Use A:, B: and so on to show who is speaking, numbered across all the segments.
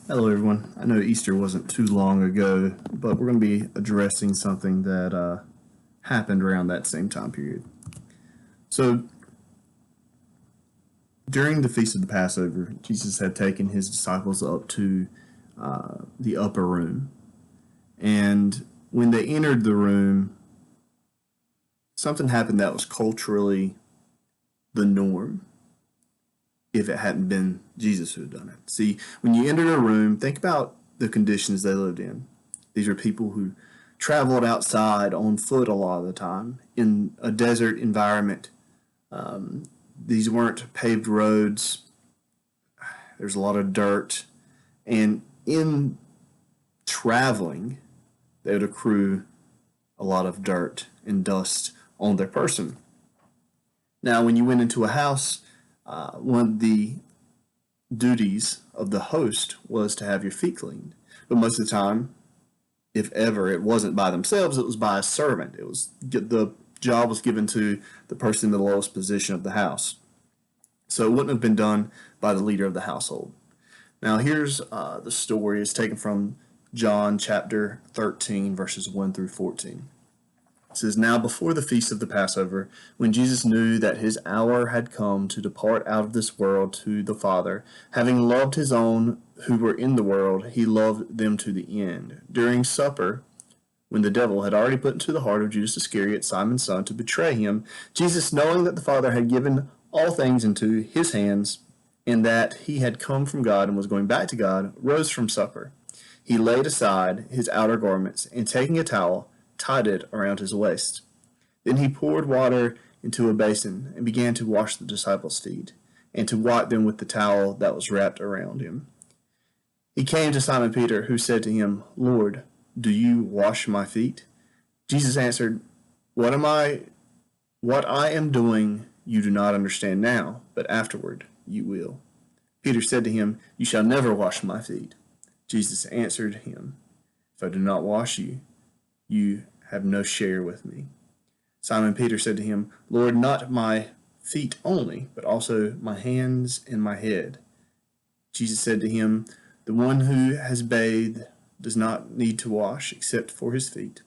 A: Hello, everyone. I know Easter wasn't too long ago, but we're going to be addressing something that happened around that same time period. So, during the Feast of the Passover, Jesus had taken his disciples up to the upper room. And when they entered the room, something happened that was culturally the norm if it hadn't been Jesus who had done it. See, when you entered a room, think about the conditions they lived in. These are people who traveled outside on foot a lot of the time in a desert environment. These weren't paved roads. There's a lot of dirt. And in traveling, they would accrue a lot of dirt and dust on their person. Now, when you went into a house, one of the duties of the host was to have your feet cleaned. But most of the time, if ever, it wasn't by themselves, it was by a servant. It was the job was given to the person in the lowest position of the house. So it wouldn't have been done by the leader of the household. Now, here's the story. It's taken from John chapter 13, verses 1 through 14. It says, "Now before the feast of the Passover, when Jesus knew that his hour had come to depart out of this world to the Father, having loved his own who were in the world, he loved them to the end. During supper, when the devil had already put into the heart of Judas Iscariot, Simon's son, to betray him, Jesus, knowing that the Father had given all things into his hands, and that he had come from God and was going back to God, rose from supper. He laid aside his outer garments, and taking a towel, tied it around his waist. Then he poured water into a basin and began to wash the disciples' feet, and to wipe them with the towel that was wrapped around him. He came to Simon Peter, who said to him, 'Lord, do you wash my feet?' Jesus answered, What I am doing you do not understand now, but afterward you will." Peter said to him, "You shall never wash my feet." Jesus answered him, "If I do not wash you, you have no share with me." Simon Peter said to him, "Lord, not my feet only, but also my hands and my head." Jesus said to him, "The one who has bathed does not need to wash except for his feet,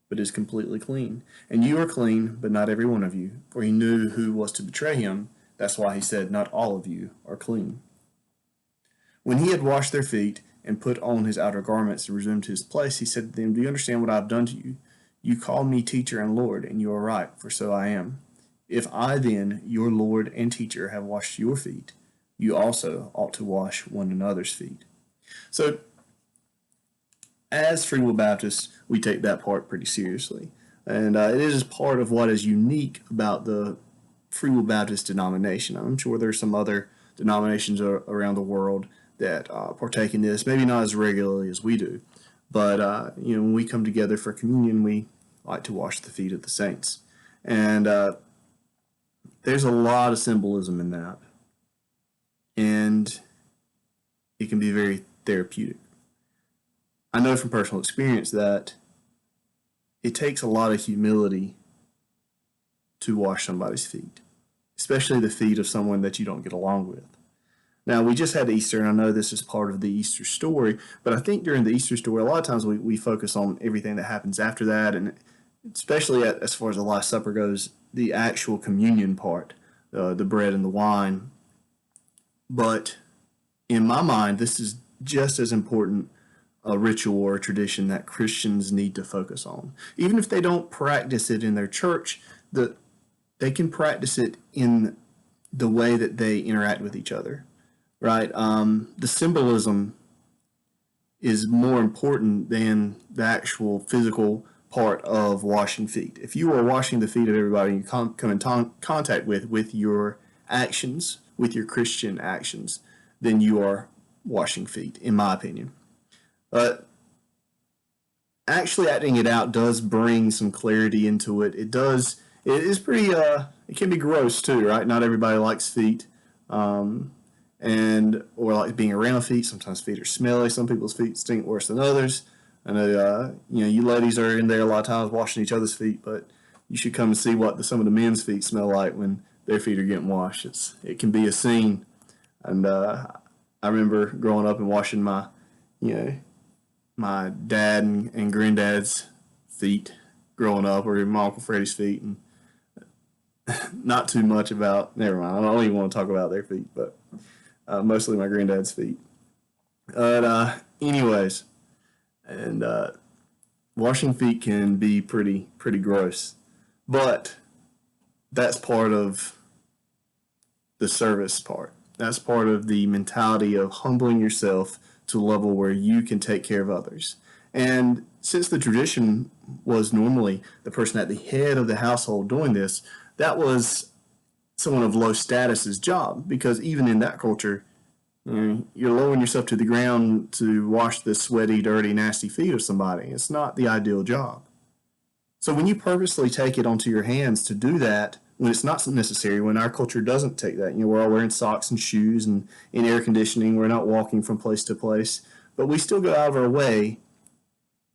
A: but is completely clean. And you are clean, but not every one of you." For he knew who was to betray him. That's why he said, "Not all of you are clean." When he had washed their feet and put on his outer garments and resumed to his place, he said to them, "Do you understand what I have done to you? You call me teacher and Lord, and you are right, for so I am. If I then, your Lord and teacher, have washed your feet, you also ought to wash one another's feet." So, as Free Will Baptists, we take that part pretty seriously. And it is part of what is unique about the Free Will Baptist denomination. I'm sure there's some other denominations around the world that partake in this, maybe not as regularly as we do. But, when we come together for communion, we like to wash the feet of the saints. And there's a lot of symbolism in that. And it can be very therapeutic. I know from personal experience that it takes a lot of humility to wash somebody's feet, especially the feet of someone that you don't get along with. Now, we just had Easter, and I know this is part of the Easter story, but I think during the Easter story, a lot of times we focus on everything that happens after that, and especially as far as the Last Supper goes, the actual communion part, the bread and the wine. But in my mind, this is just as important a ritual or a tradition that Christians need to focus on. Even if they don't practice it in their church, they can practice it in the way that they interact with each other, right? The symbolism is more important than the actual physical part of washing feet. If you are washing the feet of everybody you come in contact with your actions, with your Christian actions, then you are washing feet, in my opinion. But actually acting it out does bring some clarity into it. It does. It is pretty. It can be gross too, right? Not everybody likes feet, and or likes being around feet. Sometimes feet are smelly. Some people's feet stink worse than others. I know. You ladies are in there a lot of times washing each other's feet, but you should come and see what some of the men's feet smell like when their feet are getting washed. It can be a scene, and I remember growing up and washing my you know, my dad and granddad's feet growing up, or my Uncle Freddie's feet, and not too much about, never mind, I don't even want to talk about their feet, but mostly my granddad's feet. But anyways, and washing feet can be pretty gross, but that's part of the service part. That's part of the mentality of humbling yourself to a level where you can take care of others. And since the tradition was normally the person at the head of the household doing this, that was someone of low status's job, because even in that culture, you're lowering yourself to the ground to wash the sweaty, dirty, nasty feet of somebody. It's not the ideal job. So when you purposely take it onto your hands to do that, when it's not necessary, when our culture doesn't take that, we're all wearing socks and shoes and in air conditioning, we're not walking from place to place, but we still go out of our way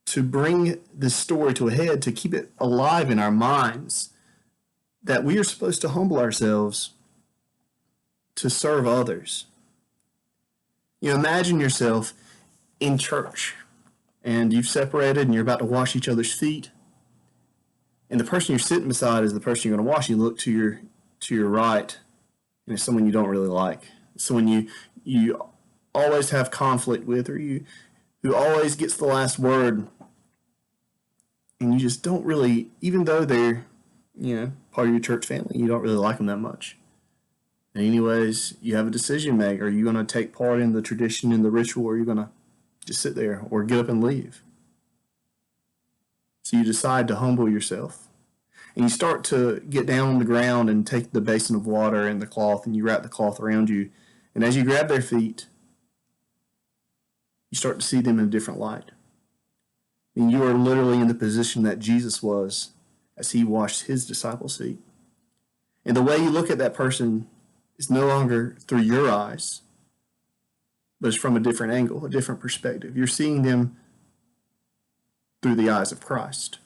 A: to bring this story to a head, to keep it alive in our minds, that we are supposed to humble ourselves to serve others. Imagine yourself in church and you've separated and you're about to wash each other's feet, and the person you're sitting beside is the person you're going to wash. You look to your right, and it's someone you don't really like, someone you always have conflict with, or who always gets the last word, and you just don't really, even though they're part of your church family, you don't really like them that much. And anyways, you have a decision to make. Are you going to take part in the tradition and the ritual, or are you going to just sit there or get up and leave? So you decide to humble yourself. And you start to get down on the ground and take the basin of water and the cloth, and you wrap the cloth around you. And as you grab their feet, you start to see them in a different light. And you are literally in the position that Jesus was as he washed his disciples' feet. And the way you look at that person is no longer through your eyes, but it's from a different angle, a different perspective. You're seeing them through the eyes of Christ.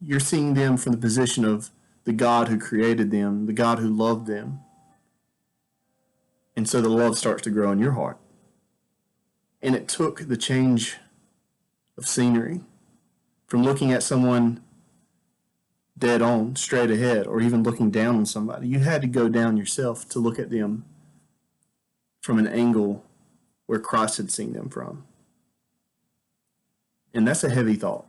A: You're seeing them from the position of the God who created them, the God who loved them. And so the love starts to grow in your heart. And it took the change of scenery from looking at someone dead on, straight ahead, or even looking down on somebody. You had to go down yourself to look at them from an angle where Christ had seen them from. And that's a heavy thought.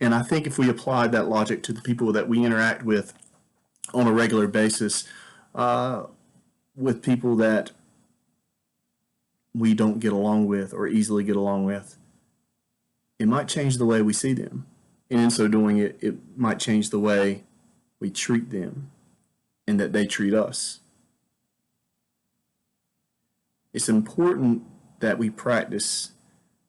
A: And I think if we applied that logic to the people that we interact with on a regular basis, with people that we don't get along with or easily get along with, it might change the way we see them. And in so doing, it might change the way we treat them and that they treat us. It's important that we practice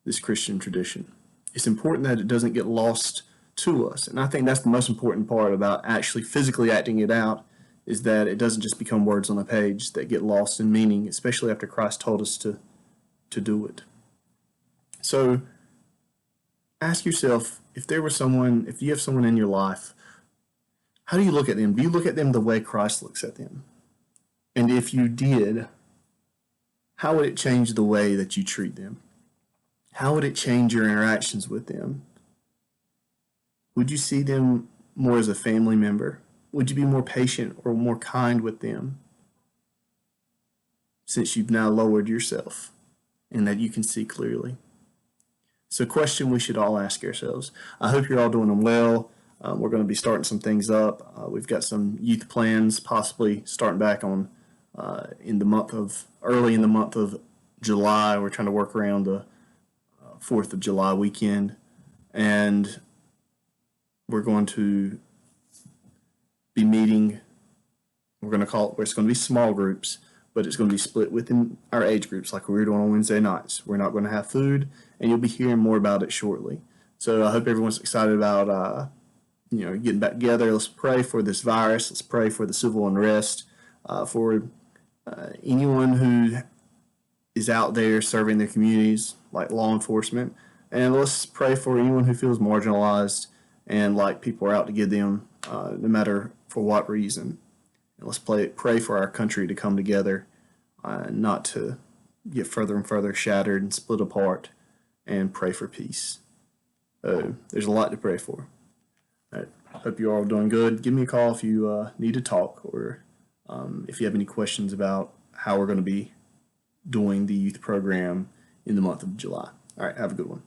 A: this Christian tradition. It's important that it doesn't get lost to us. And I think that's the most important part about actually physically acting it out, is that it doesn't just become words on a page that get lost in meaning, especially after Christ told us to do it. So ask yourself, if you have someone in your life, how do you look at them? Do you look at them the way Christ looks at them? And if you did, how would it change the way that you treat them? How would it change your interactions with them? Would you see them more as a family member? Would you be more patient or more kind with them, since you've now lowered yourself and that you can see clearly? So a question we should all ask ourselves. I hope you're all doing them well. We're going to be starting some things up. We've got some youth plans possibly starting back on early in the month of July. We're trying to work around the 4th of July weekend, and we're going to be meeting. It's going to be small groups, but it's going to be split within our age groups like we were doing on Wednesday nights. We're not going to have food, and you'll be hearing more about it shortly. So I hope everyone's excited about getting back together. Let's pray for this virus. Let's pray for the civil unrest, for anyone who is out there serving their communities, like law enforcement. And let's pray for anyone who feels marginalized and like people are out to get them, no matter for what reason. And let's pray for our country to come together, not to get further and further shattered and split apart. and pray for peace. There's a lot to pray for. All right. Hope you're all doing good. Give me a call if you need to talk, or if you have any questions about how we're going to be doing the youth program in the month of July. All right, have a good one.